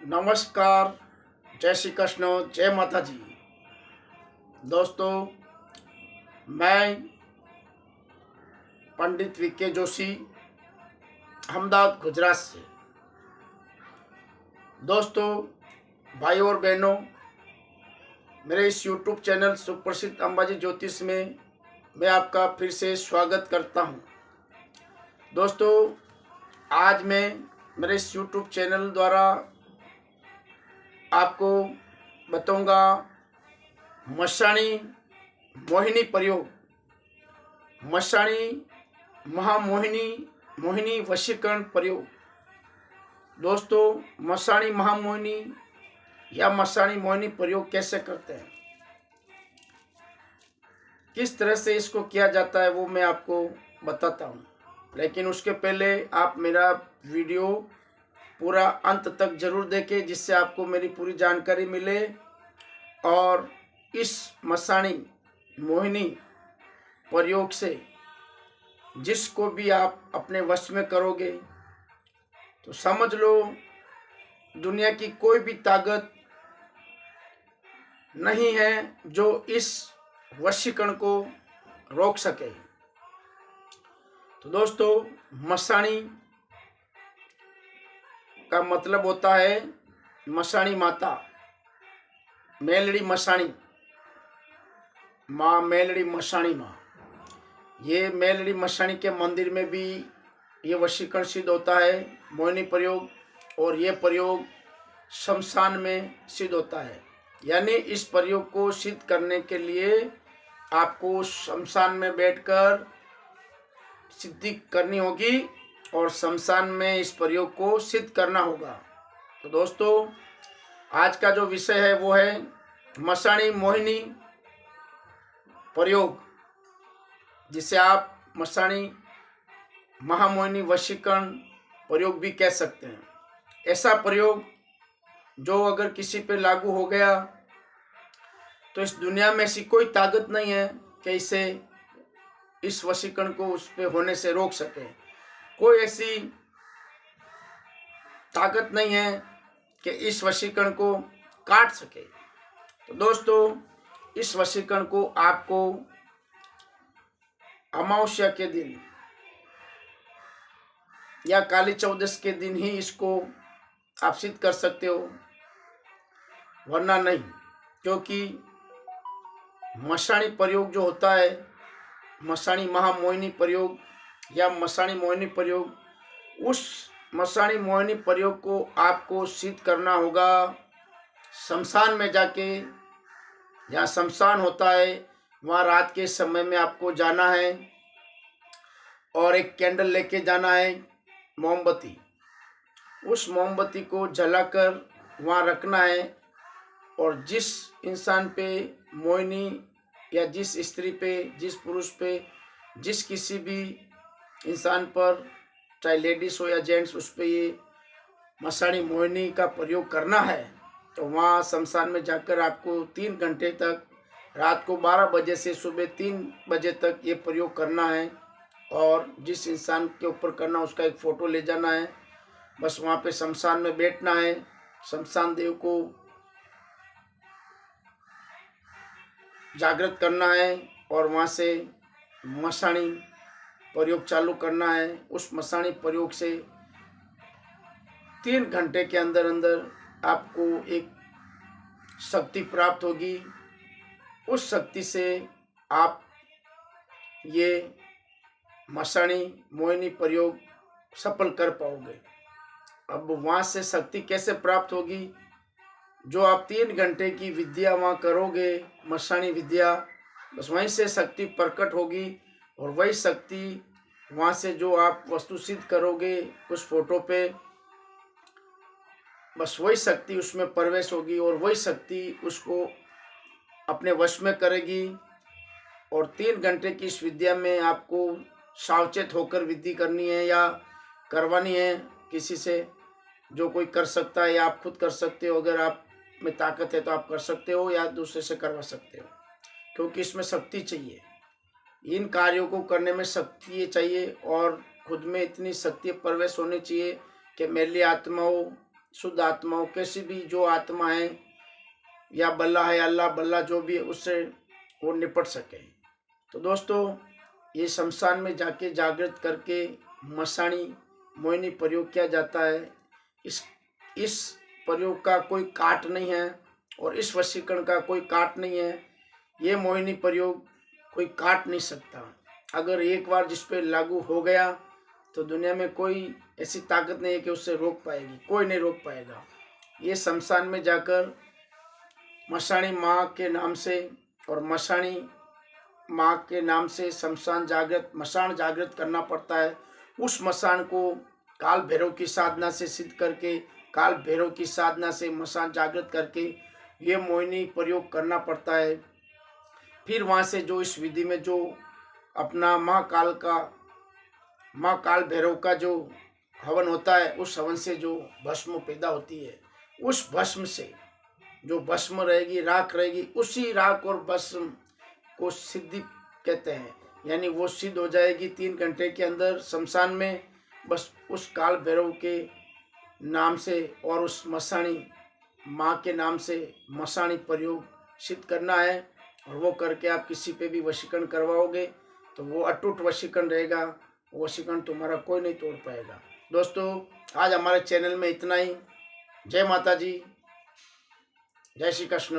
नमस्कार, जय श्री कृष्ण, जय माता जी। दोस्तों, मैं पंडित वीके जोशी, अहमदाबाद, गुजरात से। दोस्तों, भाई और बहनों, मेरे इस YouTube चैनल सुप्रसिद्ध अंबाजी ज्योतिष में मैं आपका फिर से स्वागत करता हूं। दोस्तों, आज मैं मेरे इस YouTube चैनल द्वारा आपको बताऊंगा मशाणी मोहिनी प्रयोग, मशाणी महामोहिनी मोहिनी वशीकरण प्रयोग। दोस्तों, मशाणी महामोहिनी या मशाणी मोहिनी प्रयोग कैसे करते हैं, किस तरह से इसको किया जाता है, वो मैं आपको बताता हूँ। लेकिन उसके पहले आप मेरा वीडियो पूरा अंत तक जरूर देखें, जिससे आपको मेरी पूरी जानकारी मिले और इस मशाणी मोहिनी प्रयोग से जिसको भी आप अपने वश में करोगे तो समझ लो दुनिया की कोई भी ताकत नहीं है जो इस वशीकरण को रोक सके। तो दोस्तों, मशाणी का मतलब होता है मशाणी माता, मेलड़ी मशाणी माँ, मेलड़ी मशाणी माँ। ये मेलड़ी मशाणी के मंदिर में भी ये वशीकरण सिद्ध होता है, मोहिनी प्रयोग। और ये प्रयोग शमशान में सिद्ध होता है। यानी इस प्रयोग को सिद्ध करने के लिए आपको शमशान में बैठकर सिद्धि करनी होगी और शमशान में इस प्रयोग को सिद्ध करना होगा। तो दोस्तों, आज का जो विषय है वो है मशाणी मोहिनी प्रयोग, जिसे आप मशाणी महामोहिनी वशीकरण प्रयोग भी कह सकते हैं। ऐसा प्रयोग जो अगर किसी पे लागू हो गया तो इस दुनिया में ऐसी कोई ताकत नहीं है कि इसे इस वशीकरण को उस पे होने से रोक सके। कोई ऐसी ताकत नहीं है कि इस वशीकरण को काट सके। तो दोस्तों, इस वशीकरण को आपको अमावस्या के दिन या काली चौदस के दिन ही इसको आप सिद्ध कर सकते हो, वरना नहीं। क्योंकि मशाणी प्रयोग जो होता है, मशाणी महामोहिनी प्रयोग या मशाणी मोहिनी प्रयोग, उस मशाणी मोहिनी प्रयोग को आपको सिद्ध करना होगा शमशान में जाके। जहाँ शमशान होता है वहाँ रात के समय में आपको जाना है और एक कैंडल लेके जाना है, मोमबत्ती। उस मोमबत्ती को जलाकर वहाँ रखना है और जिस इंसान पे मोहिनी या जिस स्त्री पे, जिस पुरुष पे, जिस किसी भी इंसान पर, चाहे लेडीज हो या जेंट्स, उस पे ये मशाणी मोहिनी का प्रयोग करना है, तो वहाँ शमशान में जाकर आपको 3 घंटे तक, रात को 12 बजे से सुबह 3 बजे तक ये प्रयोग करना है। और जिस इंसान के ऊपर करना उसका एक फ़ोटो ले जाना है। बस वहाँ पे शमशान में बैठना है, शमशान देव को जागृत करना है और वहाँ से मशाणी प्रयोग चालू करना है। उस मशाणी प्रयोग से 3 घंटे के अंदर अंदर आपको एक शक्ति प्राप्त होगी। उस शक्ति से आप ये मशाणी मोहिनी प्रयोग सफल कर पाओगे। अब वहाँ से शक्ति कैसे प्राप्त होगी? जो आप 3 घंटे की विद्या वहाँ करोगे, मशाणी विद्या, बस वहीं से शक्ति प्रकट होगी। और वही शक्ति वहाँ से जो आप वस्तु सिद्ध करोगे उस फोटो पे, बस वही शक्ति उसमें प्रवेश होगी और वही शक्ति उसको अपने वश में करेगी। और 3 घंटे की इस विद्या में आपको सावचेत होकर विधि करनी है या करवानी है किसी से, जो कोई कर सकता है, या आप खुद कर सकते हो। अगर आप में ताकत है तो आप कर सकते हो या दूसरे से करवा सकते हो, क्योंकि इसमें शक्ति चाहिए। इन कार्यों को करने में शक्ति चाहिए और खुद में इतनी शक्ति प्रवेश होनी चाहिए कि मैली आत्माओं शुद्ध आत्माओं, कैसी भी जो आत्मा है या बल्ला है, अल्लाह बल्ला जो भी है, उससे वो निपट सके। तो दोस्तों, ये शमशान में जाके जागृत करके मसाणी मोहिनी प्रयोग किया जाता है। इस प्रयोग का कोई काट नहीं है और इस वशीकरण का कोई काट नहीं है। ये मोहिनी प्रयोग कोई काट नहीं सकता। अगर एक बार जिस पे लागू हो गया तो दुनिया में कोई ऐसी ताकत नहीं है कि उससे रोक पाएगी, कोई नहीं रोक पाएगा। ये शमशान में जाकर मसाणी माँ के नाम से और मसाणी माँ के नाम से शमशान जागृत मसान जागृत करना पड़ता है। उस मसान को काल भैरव की साधना से सिद्ध करके, काल भैरव की साधना से मसान जागृत करके ये मोहिनी प्रयोग करना पड़ता है। फिर वहाँ से जो इस विधि में जो अपना माँ काल भैरव का जो हवन होता है, उस हवन से जो भस्म पैदा होती है, उस भस्म से जो भस्म रहेगी, राख रहेगी, उसी राख और भस्म को सिद्धि कहते हैं। यानी वो सिद्ध हो जाएगी 3 घंटे के अंदर शमशान में। बस उस काल भैरव के नाम से और उस मसाणी माँ के नाम से मसाणी प्रयोग सिद्ध करना है, और वो करके आप किसी पे भी वशीकरण करवाओगे तो वो अटूट वशीकरण रहेगा। वो वशीकरण तुम्हारा कोई नहीं तोड़ पाएगा। दोस्तों, आज हमारे चैनल में इतना ही। जय माता जी, जय श्री कृष्ण।